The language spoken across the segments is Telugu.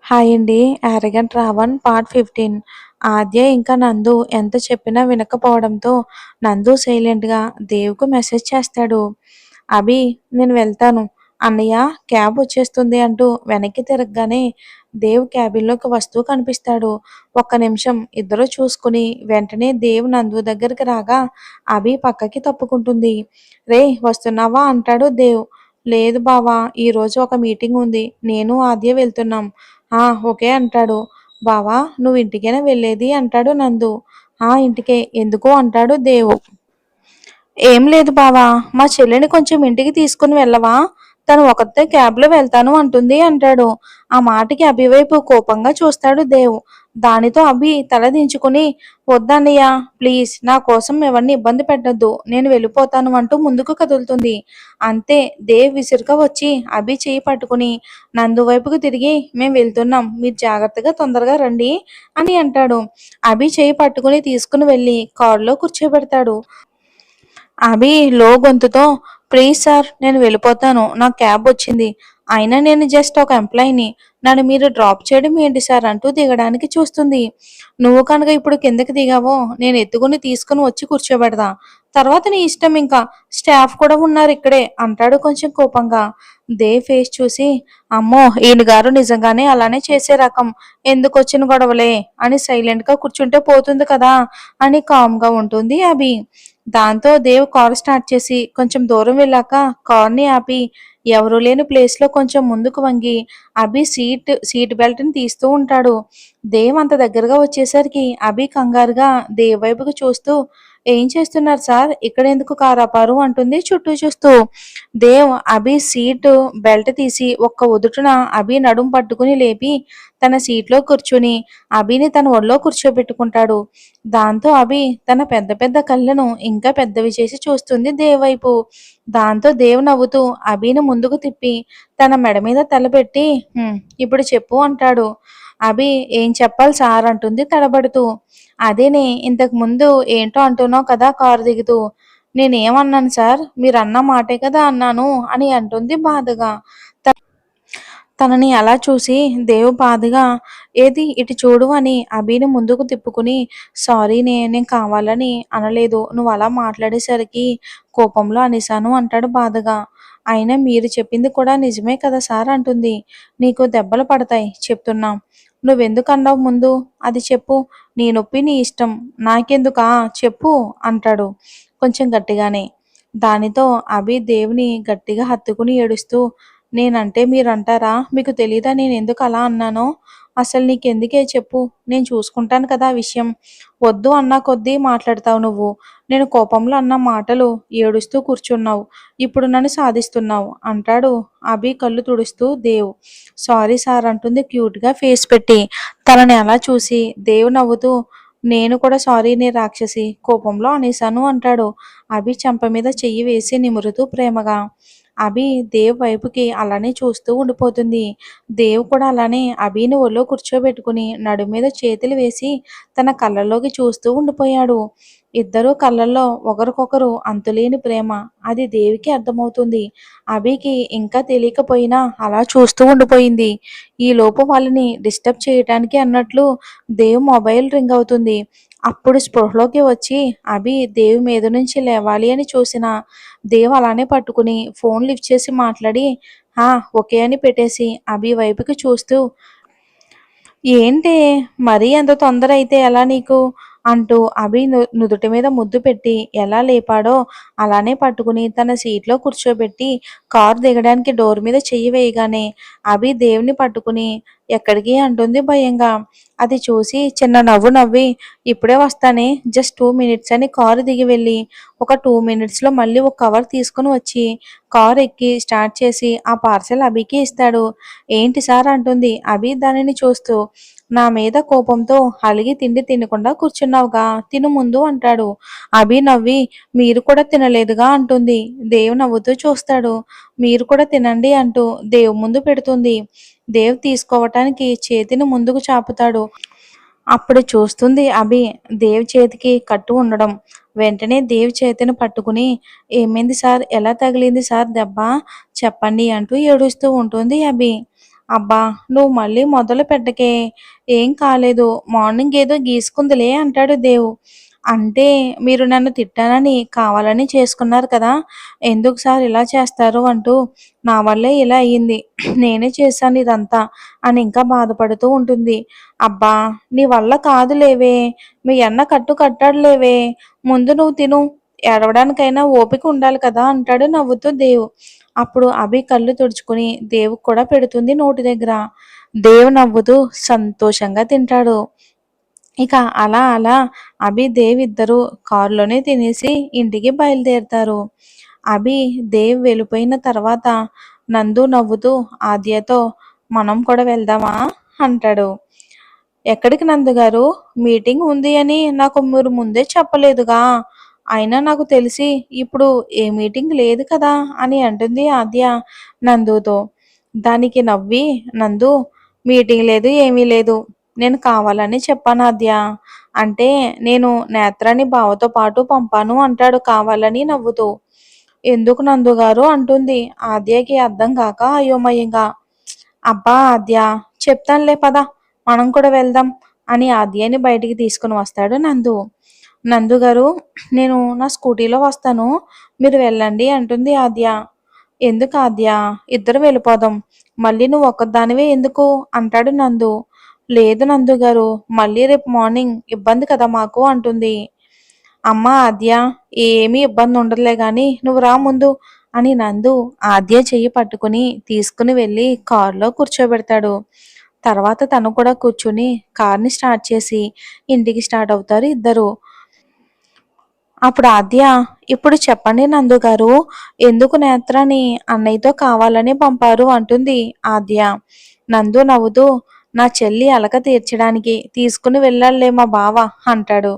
హాయ్ అండి. 'Arrogant Raavan' part 15. ఆద్య ఇంకా నందు ఎంత చెప్పినా వినకపోవడంతో నందు సైలెంట్‌గా దేవ్‌కు మెసేజ్ చేస్తాడు. అభి, నేను వెళ్తాను. అన్నయ్య, క్యాబ్ వచ్చేస్తుంది అంటూ వెనక్కి తిరగగానే దేవ్ క్యాబిన్‌లోకి వస్తూ కనిపిస్తాడు. ఒక్క నిమిషం ఇద్దరూ చూసుకుని వెంటనే దేవ్ నందు దగ్గరికి రాగా అభి పక్కకి తప్పుకుంటుంది. రేయ్, వస్తున్నావా అంటాడు దేవ్. లేదు బావా, ఈరోజు ఒక మీటింగ్ ఉంది. నేను ఆద్య వెళ్తున్నాం. ఆ! ఓకే అంటాడు. బావా, నువ్వు ఇంటికేనా వెళ్ళేది అంటాడు నందు. ఆ, ఇంటికే. ఎందుకు అంటాడు దేవు. ఏం లేదు బావా, మా చెల్లిని కొంచెం ఇంటికి తీసుకుని వెళ్ళవా? తను ఒకతే క్యాబ్‌లో వెళ్తాను అంటుంది అంటాడు. ఆ మాటకి అభి వైపు కోపంగా చూస్తాడు దేవ్. దానితో అభి తల దించుకుని వద్దన్నయ్య, ప్లీజ్ నా కోసం ఎవరిని ఇబ్బంది పెట్టొద్దు. నేను వెళ్ళిపోతాను అంటూ ముందుకు కదులుతుంది. అంతే దేవ్ విసురుగా వచ్చి అభి చెయ్యి పట్టుకుని నందు వైపుకు తిరిగి మేం వెళ్తున్నాం. మీరు జాగ్రత్తగా తొందరగా రండి అని అంటాడు. అభి చెయ్యి పట్టుకుని తీసుకుని వెళ్ళి కారులో కూర్చోబెడతాడు. అభి లో గొంతుతో ప్లీజ్ సార్, నేను వెళ్ళిపోతాను. నాకు క్యాబ్ వచ్చింది. అయినా నేను జస్ట్ ఒక ఎంప్లాయీని. నన్ను మీరు డ్రాప్ చేయడం ఏంటి సార్ అంటూ దిగడానికి చూస్తుంది. నువ్వు కనుక ఇప్పుడు కిందకి దిగావో నేను ఎత్తుకుని తీసుకుని వచ్చి కూర్చోబెడతా. తర్వాత నీ ఇష్టం ఇంకా. స్టాఫ్ కూడా ఉన్నారు ఇక్కడే అంటాడు కొంచెం కోపంగా. దేవ్ ఫేస్ చూసి అమ్మో, ఈయన గారు నిజంగానే అలానే చేసే రకం. ఎందుకు వచ్చిన గొడవలే అని సైలెంట్గా కూర్చుంటే పోతుంది కదా అని కామ్గా ఉంటుంది అభి. దాంతో దేవ్ కారు స్టార్ట్ చేసి కొంచెం దూరం వెళ్ళాక కార్‌ని ఆపి ఎవరూ లేని ప్లేస్‌లో కొంచెం ముందుకు వంగి అభి సీట్ బెల్ట్‌ని తీస్తూ ఉంటాడు. దేవ్ అంత దగ్గరగా వచ్చేసరికి అభి కంగారుగా దేవ్ వైపుకి చూస్తూ ఏం చేస్తున్నారు సార్? ఇక్కడెందుకు కారు ఆపారు అంటుంది చుట్టూ చూస్తూ. దేవ్ అభి సీటు బెల్ట్ తీసి ఒక్క ఉదుటున అభి నడుం పట్టుకుని లేపి తన సీట్లో కూర్చుని అభిని తన ఒళ్ళో కూర్చోబెట్టుకుంటాడు. దాంతో అభి తన పెద్ద పెద్ద కళ్ళను ఇంకా పెద్దవి చేసి చూస్తుంది దేవ్ వైపు. దాంతో దేవ్ నవ్వుతూ అభిని ముందుకు తిప్పి తన మెడ మీద తలపెట్టి ఇప్పుడు చెప్పు అంటాడు. అభి ఏం చెప్పాలి సార్ అంటుంది తడబడుతూ. అదేనే ఇంతకు ముందు ఏంటో అంటున్నావు కదా కారు దిగుతూ. నేనేమన్నాను సార్? మీరన్న మాటే కదా అన్నాను అని అంటుంది బాధగా. తనని అలా చూసి దేవు బాధగా ఏది ఇటు చూడు అని అభిని ముందుకు తిప్పుకుని సారీనే, నేను కావాలని అనలేదు. నువ్వు అలా మాట్లాడేసరికి కోపంలో అనేశాను అంటాడు బాధగా. అయినా మీరు చెప్పింది కూడా నిజమే కదా సార్ అంటుంది. నీకు దెబ్బలు పడతాయి చెప్తున్నా. నువ్వెందుకు అన్నావు ముందు? అది చెప్పు. నీ నొప్పి నీ ఇష్టం. నాకెందుకా చెప్పు అంటాడు కొంచెం గట్టిగానే. దానితో అభి దేవుని గట్టిగా హత్తుకుని ఏడుస్తూ నేనంటే మీరంటారా? మీకు తెలీదా నేనెందుకు అలా అన్నానో? అసలు నీకెందుకే చెప్పు. నేను చూసుకుంటాను కదా ఆ విషయం. వద్దు అన్న కొద్దీ మాట్లాడతావు నువ్వు. నేను కోపంలో అన్న మాటలు ఏడుస్తూ కూర్చున్నావు. ఇప్పుడు నన్ను సాధిస్తున్నావు అంటాడు అభి కళ్ళు తుడుస్తూ దేవ్. సారీ సార్ అంటుంది క్యూట్‌గా ఫేస్ పెట్టి. తనని అలా చూసి దేవ్ నవ్వుతూ నేను కూడా సారీనే రాక్షసి. కోపంలో అనేశాను అంటాడు. అభి చెంప మీద చెయ్యి వేసి నిమురుతూ ప్రేమగా. అభి దేవ్ వైపుకి అలానే చూస్తూ ఉండిపోతుంది. దేవ్ కూడా అలానే అభిని ఒళ్ళో కూర్చోబెట్టుకుని నడుం మీద చేతులు వేసి తన కళ్ళల్లోకి చూస్తూ ఉండిపోయాడు. ఇద్దరూ కళ్ళల్లో ఒకరికొకరు అంతులేని ప్రేమ. అది దేవికి అర్థమవుతుంది. అభికి ఇంకా తెలియకపోయినా అలా చూస్తూ ఉండిపోయింది. ఈలోపు వాళ్ళని డిస్టర్బ్ చేయటానికి అన్నట్లు దేవ్ మొబైల్ రింగ్ అవుతుంది. అప్పుడు స్పృహలోకి వచ్చి అభి దేవ్ మీద నుంచి లేవాలి అని చూసిన దేవ్ అలానే పట్టుకుని ఫోన్ లిఫ్ట్ చేసి మాట్లాడి ఆ! ఓకే అని పెట్టేసి అభి వైపుకి చూస్తూ ఏంటే మరీ అంత తొందర అయితే ఎలా నీకు? అంటూ అభి నుదుటి మీద ముద్దు పెట్టి ఎలా లేపాడో అలానే పట్టుకుని తన సీట్లో కూర్చోబెట్టి కారు దిగడానికి డోర్ మీద చెయ్యి వేయగానే అభి దేవుని పట్టుకుని ఎక్కడికి అంటుంది భయంగా. అది చూసి చిన్న నవ్వు నవ్వి ఇప్పుడే వస్తానే, జస్ట్ 2 మినిట్స్ అని కారు దిగి వెళ్ళి ఒక 2 మినిట్స్‌లో మళ్ళీ ఒక కవర్ తీసుకొని వచ్చి కారు ఎక్కి స్టార్ట్ చేసి ఆ పార్సెల్ అభికి ఇస్తాడు. ఏంటి సార్ అంటుంది అభి దానిని చూస్తూ. నా మీద కోపంతో అలిగి తిండి తినకుండా కూర్చున్నావుగా, తిను ముందు అంటాడు. అభి నవ్వి మీరు కూడా తినలేదుగా అంటుంది. దేవ్ నవ్వుతూ చూస్తాడు. మీరు కూడా తినండి అంటూ దేవ్ ముందు పెడుతుంది. దేవ్ తీసుకోవటానికి చేతిని ముందుకు చాపుతాడు. అప్పుడు చూస్తుంది అభి దేవ్ చేతికి కట్టు ఉండడం. వెంటనే దేవ్ చేతిని పట్టుకుని ఏమైంది సార్? ఎలా తగిలింది సార్ దెబ్బ? చెప్పండి అంటూ ఏడుస్తూ ఉంటుంది అభి. అబ్బా! నువ్వు మళ్ళీ మొదలు పెట్టకే. ఏం కాలేదు. మార్నింగ్ ఏదో గీసుకుందిలే అంటాడు దేవు. అంటే మీరు నన్ను తిట్టానని కావాలని చేసుకున్నారు కదా! ఎందుకు సార్ ఇలా చేస్తారు అంటూ నా వల్లే ఇలా అయింది. నేనే చేశాను ఇదంతా అని ఇంకా బాధపడుతూ ఉంటుంది. అబ్బా! నీ వల్ల కాదులేవే. మీ అన్న కట్టాడులేవే. ముందు నువ్వు తిను. ఏడవడానికైనా ఓపిక ఉండాలి కదా! అంటాడు నవ్వుతూ దేవు. అప్పుడు అభి కళ్ళు తుడుచుకుని దేవుకి కూడా పెడుతుంది నోటి దగ్గర. దేవు నవ్వుతూ సంతోషంగా తింటాడు. ఇక అలా అలా అభి, దేవ్ ఇద్దరూ కారులోనే తినేసి ఇంటికి బయలుదేరుతారు. అభి, దేవ్ వెళ్ళిపోయిన తర్వాత నందు నవ్వుతూ ఆద్యతో మనం కూడా వెళ్దామా అంటాడు. ఎక్కడికి నందుగారు? మీటింగ్ ఉంది అని నాకు మీరు ముందే చెప్పలేదుగా. అయినా నాకు తెలిసి ఇప్పుడు ఏ మీటింగ్ లేదు కదా అని అంటుంది ఆద్య నందుతో. దానికి నవ్వి నందు మీటింగ్ లేదు ఏమీ లేదు. నేను కావాలని చెప్పాను ఆద్య. అంటే నేను నేత్రాన్ని బావతో పాటు పంపాను అంటాడు కావాలని నవ్వుతూ. ఎందుకు నందుగారు అంటుంది ఆద్యకి అర్థం కాక అయోమయంగా. అబ్బా ఆద్య చెప్తానులే పద మనం కూడా వెళ్దాం అని ఆద్యని బయటికి తీసుకుని వస్తాడు నందు. నందు గారు నేను నా స్కూటీలో వస్తాను మీరు వెళ్ళండి అంటుంది ఆద్య. ఎందుకు ఆద్య ఇద్దరు వెళ్ళిపోదాం మళ్ళీ నువ్వు ఒక్కదానివే ఎందుకు అంటాడు నందు. లేదు నందు గారు మళ్ళీ రేపు మార్నింగ్ ఇబ్బంది కదా మాకు అంటుంది. అమ్మ ఆద్య ఏమీ ఇబ్బంది ఉండదులే గాని నువ్వు రా ముందు అని నందు ఆద్య చెయ్యి పట్టుకుని తీసుకుని వెళ్ళి కారులో కూర్చోబెడతాడు. తర్వాత తను కూడా కూర్చుని కార్ని స్టార్ట్ చేసి ఇంటికి స్టార్ట్ అవుతారు ఇద్దరు. అప్పుడు ఆద్య ఇప్పుడు చెప్పండి నందు గారు ఎందుకు నేత్రాన్ని అన్నయ్యతో కావాలని పంపారు అంటుంది ఆద్య. నందు నవ్వుతూ నా చెల్లి అలక తీర్చడానికి తీసుకుని వెళ్ళాడులే మా బావ అంటాడు.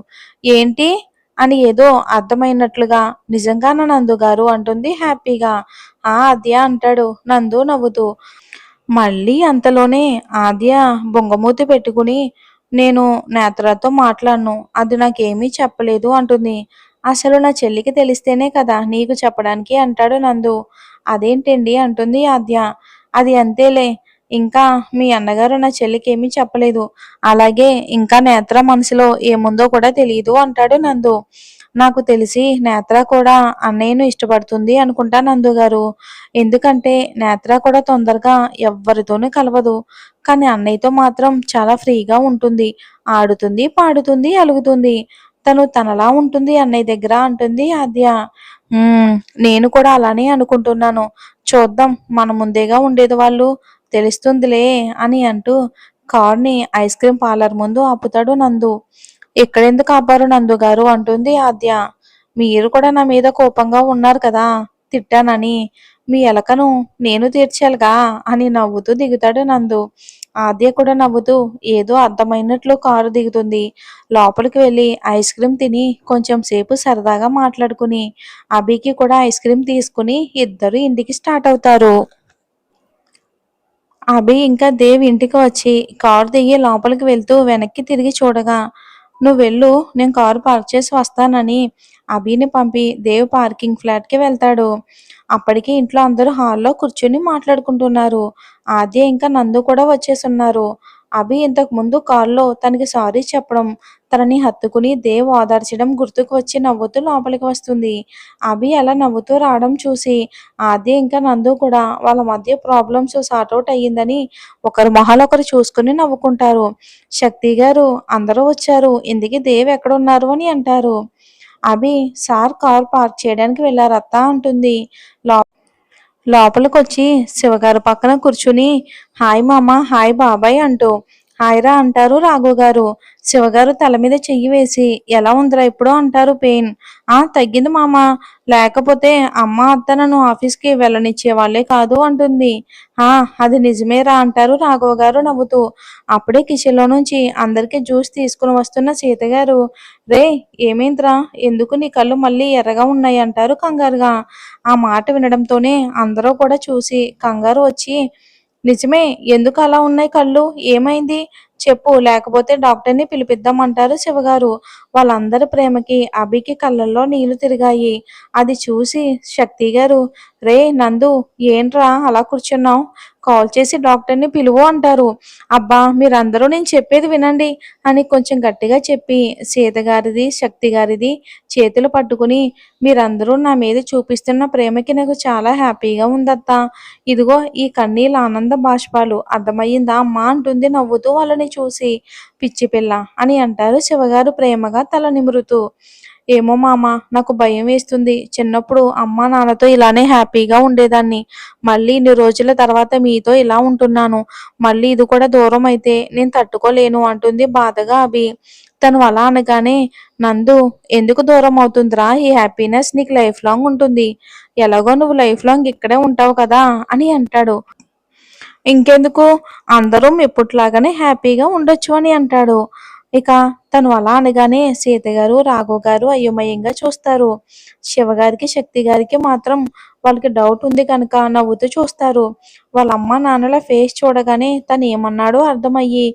ఏంటి అని ఏదో అర్థమైనట్లుగా నిజంగానా నందు గారు అంటుంది హ్యాపీగా. ఆ ఆద్య అంటాడు నందు నవ్వుతూ. మళ్ళీ అంతలోనే ఆద్య బొంగమూతి పెట్టుకుని నేను నేత్రతో మాట్లాడను అది నాకేమీ చెప్పలేదు అంటుంది. అసలు నా చెల్లికి తెలిస్తేనే కదా నీకు చెప్పడానికి అంటాడు నందు. అదేంటండి అంటుంది ఆద్య. అది అంతేలే ఇంకా మీ అన్నగారు నా చెల్లికి ఏమీ చెప్పలేదు. అలాగే ఇంకా నేత్ర మనసులో ఏముందో కూడా తెలియదు అంటాడు నందు. నాకు తెలిసి నేత్ర కూడా అన్నయ్యను ఇష్టపడుతుంది అనుకుంటా నందు గారు. ఎందుకంటే నేత్ర కూడా తొందరగా ఎవ్వరితోనూ కలవదు. కానీ అన్నయ్యతో మాత్రం చాలా ఫ్రీగా ఉంటుంది. ఆడుతుంది, పాడుతుంది, అలుగుతుంది. తను తనలా ఉంటుంది అన్నయ్య దగ్గర అంటుంది ఆద్య. "హ్మ్. నేను కూడా అలానే అనుకుంటున్నాను. చూద్దాం మన ముందేగా ఉండేది వాళ్ళు. తెలుస్తుందిలే" అని అంటూ కార్‌ని ఐస్ క్రీమ్ పార్లర్ ముందు ఆపుతాడు నందు. "ఇక్కడెందుకు ఆపారు నందు గారు" అంటుంది ఆద్య. "మీరు కూడా నా మీద కోపంగా ఉన్నారు కదా తిట్టానని. మీ ఎలకను నేను తీర్చాలిగా" అని నవ్వుతూ దిగుతాడు నందు. ఆద్య కూడా నవ్వుతూ ఏదో అర్థమైనట్లు కారు దిగుతుంది. లోపలికి వెళ్ళి ఐస్ క్రీమ్ తిని కొంచెం సేపు సరదాగా మాట్లాడుకుని అభికి కూడా ఐస్ క్రీమ్ తీసుకుని ఇద్దరు ఇంటికి స్టార్ట్ అవుతారు. అభి ఇంకా దేవ్ ఇంటికి వచ్చి కారు దిగి లోపలికి వెళ్తూ వెనక్కి తిరిగి చూడగా నువ్వు వెళ్ళు నేను కారు పార్క్ చేసి వస్తానని అభిని పంపి దేవ్ పార్కింగ్ ఫ్లాట్కి వెళ్తాడు. అప్పటికి ఇంట్లో అందరూ హాల్లో కూర్చుని మాట్లాడుకుంటున్నారు. ఆద్య ఇంకా నందు కూడా వచ్చేసున్నారు. అభి ఇంతకు ముందు కారులో తనకి సారీ చెప్పడం తనని హత్తుకుని దేవ్ ఓదార్చడం గుర్తుకు వచ్చి నవ్వుతూ లోపలికి వస్తుంది. అభి అలా నవ్వుతూ రావడం చూసి ఆద్య ఇంకా నందు కూడా వాళ్ళ మధ్య ప్రాబ్లమ్స్ సార్ట్అవుట్ అయ్యిందని ఒకరి మొహాలు ఒకరు చూసుకుని నవ్వుకుంటారు. శక్తి గారు అందరూ వచ్చారు ఇందుకే దేవ్ ఎక్కడున్నారు అని అంటారు. అభి సార్ కార్ పార్క్ చేయడానికి వెళ్ళారు అత్త అంటుంది. లోపలికొచ్చి శివగారు పక్కన కూర్చుని హాయ్ మామ హాయ్ బాబాయ్ అంటూ హాయ్ రా అంటారు రాఘు గారు. శివగారు తల మీద చెయ్యి వేసి ఎలా ఉందిరా ఇప్పుడు అంటారు పెయిన్. తగ్గింది మామ లేకపోతే అమ్మ అత్త నన్ను ఆఫీస్కి వెళ్ళనిచ్చే వాళ్ళే కాదు అంటుంది. ఆ అది నిజమేరా అంటారు రాఘవ గారు నవ్వుతూ. అప్పుడే కిచెన్లో నుంచి అందరికీ జ్యూస్ తీసుకుని వస్తున్న సీత గారు రే ఏమైందిరా ఎందుకు నీ కళ్ళు మళ్ళీ ఎర్రగా ఉన్నాయి అంటారు కంగారుగా. ఆ మాట వినడంతోనే అందరూ కూడా చూసి కంగారు వచ్చి నిజమే ఎందుకు అలా ఉన్నాయి కళ్ళు ఏమైంది చెప్పు లేకపోతే డాక్టర్ని పిలిపిద్దామంటారు శివగారు. వాళ్ళందరి ప్రేమకి అభికి కళ్ళల్లో నీళ్లు తిరిగాయి. అది చూసి శక్తి గారు రే నందు ఏంట్రా అలా కూర్చున్నావు కాల్ చేసి డాక్టర్ని పిలువు అంటారు. అబ్బా మీరందరూ నేను చెప్పేది వినండి అని కొంచెం గట్టిగా చెప్పి సీత గారిది శక్తి గారిది చేతులు పట్టుకుని మీరందరూ నా మీద చూపిస్తున్న ప్రేమకి నాకు చాలా హ్యాపీగా ఉందత్తా. ఇదిగో ఈ కన్నీళ్ళ ఆనంద బాష్పాలు అర్థమయ్యిందా అమ్మా అంటుంది నవ్వుతూ వాళ్ళని చూసి. పిచ్చి పిల్ల అని అంటారు శివగారు ప్రేమగా తల నిమురుతూ. ఏమో మామ నాకు భయం వేస్తుంది. చిన్నప్పుడు అమ్మా నాన్నతో ఇలానే హ్యాపీగా ఉండేదాన్ని. మళ్ళీ ఇన్ని రోజుల తర్వాత మీతో ఇలా ఉంటున్నాను. మళ్ళీ ఇది కూడా దూరం అయితే నేను తట్టుకోలేను అంటుంది బాధగా అభి. తను అలా అనగానే నందు ఎందుకు దూరం అవుతుందిరా? ఈ హ్యాపీనెస్ నీకు లైఫ్ లాంగ్ ఉంటుంది. ఎలాగో నువ్వు లైఫ్ లాంగ్ ఇక్కడే ఉంటావు కదా అని అంటాడు. ఇంకెందుకు అందరం ఎప్పట్లాగానే హ్యాపీగా ఉండొచ్చు అని అంటాడు. ఇక తను అలా అనగానే సీత గారు రాఘవ్ గారు అయోమయంగా చూస్తారు. శివగారికి శక్తి గారికి మాత్రం వాళ్ళకి డౌట్ ఉంది కనుక నవ్వుతూ చూస్తారు. వాళ్ళ అమ్మ నాన్నల ఫేస్ చూడగానే తను ఏమన్నాడో అర్థమయ్యి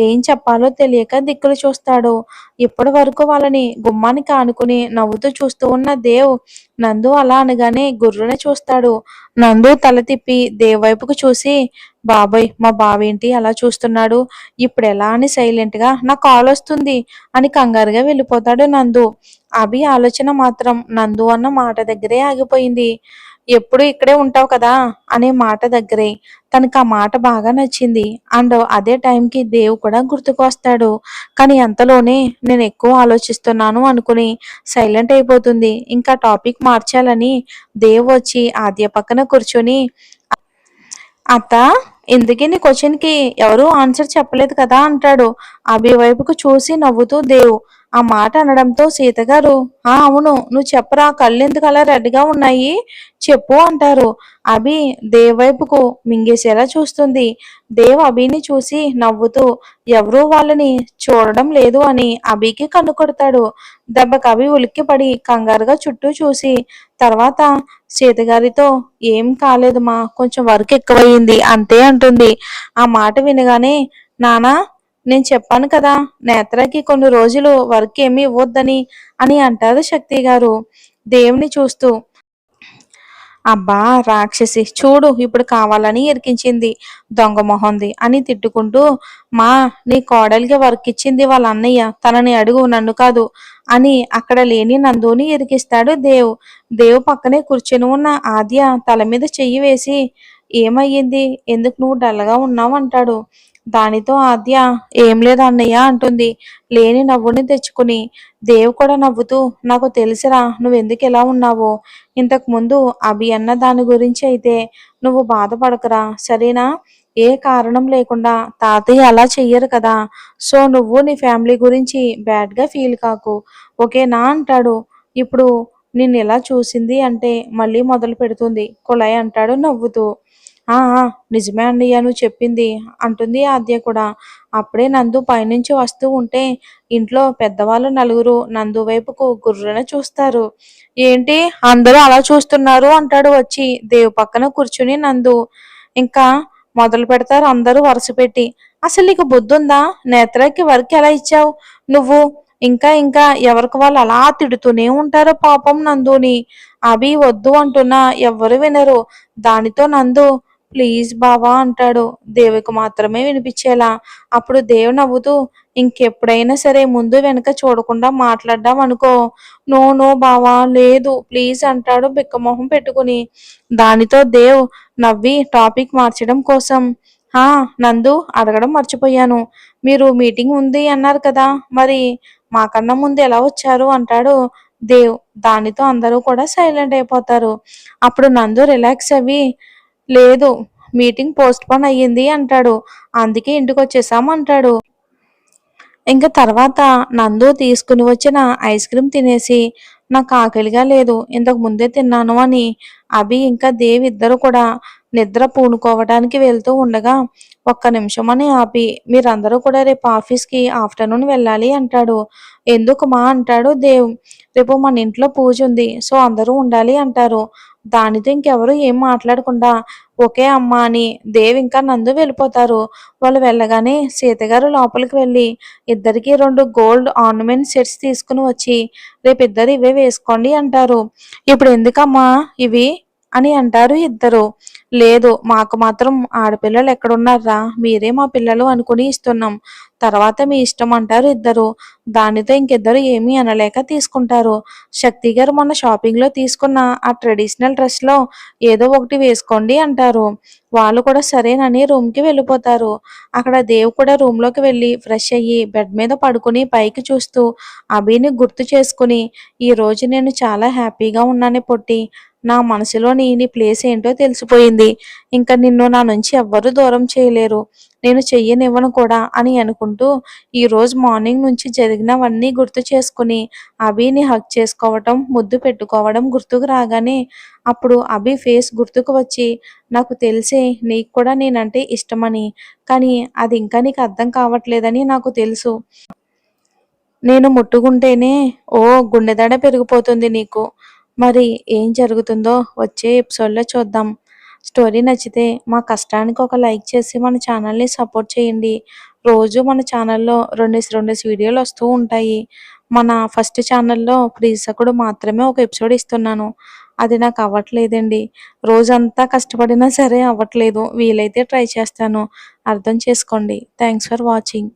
ఏం చెప్పాలో తెలియక దిక్కులు చూస్తాడు. ఇప్పటి వరకు వాళ్ళని గుమ్మానికి ఆనుకుని నవ్వుతూ చూస్తూ ఉన్న దేవ్ నందు అలా అనగానే గుర్రున చూస్తాడు. నందు తల తిప్పి దేవ్ వైపుకు చూసి బాబోయ్ మా బావేంటి అలా చూస్తున్నాడు, ఇప్పుడు ఎలా అని సైలెంట్ గా నా కాల్ వస్తుంది అని కంగారుగా వెళ్ళిపోతాడు నందు. అభి ఆలోచన మాత్రం నందు అన్న మాట దగ్గరే ఆగిపోయింది. ఎప్పుడు ఇక్కడే ఉంటావు కదా అనే మాట దగ్గరే. తనకు ఆ మాట బాగా నచ్చింది. అండ్ అదే టైంకి దేవ్ కూడా గుర్తుకొస్తాడు. కానీ అంతలోనే నేను ఎక్కువ ఆలోచిస్తున్నాను అనుకుని సైలెంట్ అయిపోతుంది. ఇంకా టాపిక్ మార్చాలని దేవ్ వచ్చి ఆద్య పక్కన కూర్చొని అత్త ఇందుకే నీ క్వశ్చన్కి ఎవరూ ఆన్సర్ చెప్పలేదు కదా అంటాడు. అభి వైపుకు చూసి నవ్వుతూ దేవ్ ఆ మాట అనడంతో సీతగారు అవును నువ్వు చెప్పరా కళ్ళెందుకు అలా రెడ్గా ఉన్నాయి చెప్పు అంటారు. అభి దేవ్ వైపుకు మింగేసేలా చూస్తుంది. దేవ్ అభిని చూసి నవ్వుతూ ఎవరూ వాళ్ళని చూడడం లేదు అని అభికి కన్ను కొడతాడు. దెబ్బకి అభి ఉలిక్కిపడి కంగారుగా చుట్టూ చూసి తర్వాత సీతగారితో ఏం కాలేదు మా కొంచెం వర్క్ ఎక్కువయింది అంతే అంటుంది. ఆ మాట వినగానే నానా నేను చెప్పాను కదా నేత్రకి కొన్ని రోజులు వర్క్ ఏమీ ఇవ్వొద్దని అని అంటారు శక్తి గారు దేవుని చూస్తూ. అబ్బా రాక్షసి చూడు ఇప్పుడు కావాలని ఇరికించింది దొంగ మొహంది అని తిట్టుకుంటూ మా నీ కోడలికి వర్క్ ఇచ్చింది వాళ్ళ అన్నయ్య తనని అడుగు నన్ను కాదు అని అక్కడ లేని నందుని ఇరికిస్తాడు దేవ్. దేవ్ పక్కనే కూర్చొని ఉన్న ఆద్య తల మీద చెయ్యి వేసి ఏమయ్యింది ఎందుకు నువ్వు డల్లగా ఉన్నావు అంటాడు. దానితో ఆద్య ఏం లేదు అన్నయ్య అంటుంది లేని నవ్వుని తెచ్చుకుని. దేవ్ కూడా నవ్వుతూ నాకు తెలుసురా నువ్వెందుకు ఎలా ఉన్నావో. ఇంతకు ముందు అభి అన్న దాని గురించి అయితే నువ్వు బాధపడకరా సరేనా. ఏ కారణం లేకుండా తాతయ్య అలా చెయ్యరు కదా. సో నువ్వు నీ ఫ్యామిలీ గురించి బ్యాడ్గా ఫీల్ కాకు ఓకేనా అంటాడు. ఇప్పుడు నిన్ను ఎలా చూసింది అంటే మళ్ళీ మొదలు పెడుతుంది కులాయి అంటాడు నవ్వుతూ. నిజమే అన్నయ్య నువ్వు చెప్పింది అంటుంది ఆద్య కూడా. అప్పుడే నందు పైనుంచి వస్తూ ఉంటే ఇంట్లో పెద్దవాళ్ళు నలుగురు నందు వైపుకు గుర్రున చూస్తారు. ఏంటి అందరూ అలా చూస్తున్నారు అంటాడు వచ్చి దేవు పక్కన కూర్చుని నందు. ఇంకా మొదలు పెడతారు అందరూ వరుస పెట్టి. అసలు నీకు బుద్ధుందా నేత్రకి వర్క్ ఎలా ఇచ్చావు నువ్వు. ఇంకా ఇంకా ఎవరికి వాళ్ళు అలా తిడుతూనే ఉంటారు పాపం నందుని. అభి వద్దు అంటున్నా ఎవ్వరు వినరు. దానితో నందు ప్లీజ్ బావా అంటాడు దేవుకి మాత్రమే వినిపించేలా. అప్పుడు దేవు నవ్వుతూ ఇంకెప్పుడైనా సరే ముందు వెనక చూడకుండా మాట్లాడ్డాం అనుకో. నో నో బావా లేదు ప్లీజ్ అంటాడు బిక్కమొహం పెట్టుకుని. దానితో దేవ్ నవ్వి టాపిక్ మార్చడం కోసం నందు అడగడం మర్చిపోయాను. మీరు మీటింగ్ ఉంది అన్నారు కదా మరి మాకన్నా ముందు ఎలా వచ్చారు అంటాడు దేవ్. దానితో అందరూ కూడా సైలెంట్ అయిపోతారు. అప్పుడు నందు రిలాక్స్ అవ్వి లేదు మీటింగ్ పోస్ట్ పోన్ అయ్యింది అంటాడు. అందుకే ఇంటికి వచ్చేసాం అంటాడు. ఇంకా తర్వాత నందు తీసుకుని వచ్చిన ఐస్ క్రీమ్ తినేసి నాకు ఆకలిగా లేదు ఇంతకు ముందే తిన్నాను అని అభి ఇంకా దేవ్ ఇద్దరు కూడా నిద్ర పూనుకోవడానికి వెళ్తూ ఉండగా ఒక్క నిమిషం అని ఆపి మీరందరూ కూడా రేపు ఆఫీస్కి ఆఫ్టర్నూన్ వెళ్ళాలి అంటాడు. ఎందుకు మా అంటాడు దేవ్. రేపు మన ఇంట్లో పూజ ఉంది సో అందరూ ఉండాలి అంటారు. దానితో ఇంకెవరు ఏం మాట్లాడకుండా ఒకే అమ్మ అని దేవ్ ఇంకా నందు వెళ్ళిపోతారు. వాళ్ళు వెళ్ళగానే సీతగారు లోపలికి వెళ్ళి ఇద్దరికి 2 గోల్డ్ ఆర్నమెంట్ సెట్స్ తీసుకుని వచ్చి రేపు ఇద్దరు ఇవే వేసుకోండి అంటారు. ఇప్పుడు ఎందుకమ్మా ఇవి అని అంటారు ఇద్దరు. లేదు. మాకు మాత్రం ఆడపిల్లలు ఎక్కడున్నార్రా? మీరే మా పిల్లలు అనుకుని ఇస్తున్నాం. తర్వాత మీ ఇష్టం అంటారు ఇద్దరు. దానితో ఇంకిద్దరు ఏమీ అనలేక తీసుకుంటారు. శక్తి గారు మొన్న షాపింగ్‌లో తీసుకున్న ఆ ట్రెడిషనల్ డ్రెస్‌లో ఏదో ఒకటి వేసుకోండి అంటారు. వాళ్ళు కూడా సరేనని రూమ్‌కి వెళ్ళిపోతారు. అక్కడ దేవ్ కూడా రూమ్‌లోకి వెళ్ళి ఫ్రెష్ అయ్యి బెడ్ మీద పడుకొని పైకి చూస్తూ అభిని గుర్తు చేసుకొని, "ఈరోజు నేను చాలా హ్యాపీగా ఉన్నానే పొట్టి. నా మనసులోని నీ ప్లేస్ ఏంటో తెలిసిపోయింది. ఇంక నిన్ను నా నుంచి ఎవ్వరూ దూరం చేయలేరు. నేను చెయ్యనివ్వను కూడా" అని అనుకుంటూ ఈరోజు మార్నింగ్ నుంచి జరిగినవన్నీ గుర్తు చేసుకుని అభిని హగ్ చేసుకోవటం, ముద్దు పెట్టుకోవడం గుర్తుకు రాగానే అప్పుడు అభి ఫేస్ గుర్తుకు వచ్చి, "నాకు తెలిసే నీకు కూడా నేనంటే ఇష్టమని. కానీ అది ఇంకా నీకు అర్థం కావట్లేదని నాకు తెలుసు. నేను ముట్టుకుంటేనే గుండె దడ పెరిగిపోతుంది నీకు. మరి ఏం జరుగుతుందో వచ్చే ఎపిసోడ్‌లో చూద్దాం. స్టోరీ నచ్చితే మా కష్టానికి ఒక లైక్ చేసి మన ఛానల్‌ని సపోర్ట్ చేయండి. రోజు మన ఛానల్‌లో రెండేసి వీడియోలు వస్తూ ఉంటాయి. మన ఫస్ట్ ఛానల్‌లో ప్రీశకుడు మాత్రమే ఒక ఎపిసోడ్ ఇస్తున్నాను. అది నాకు అవ్వట్లేదండి. రోజంతా కష్టపడినా సరే అవ్వట్లేదు. వీలైతే ట్రై చేస్తాను. అర్థం చేసుకోండి. Thanks for watching.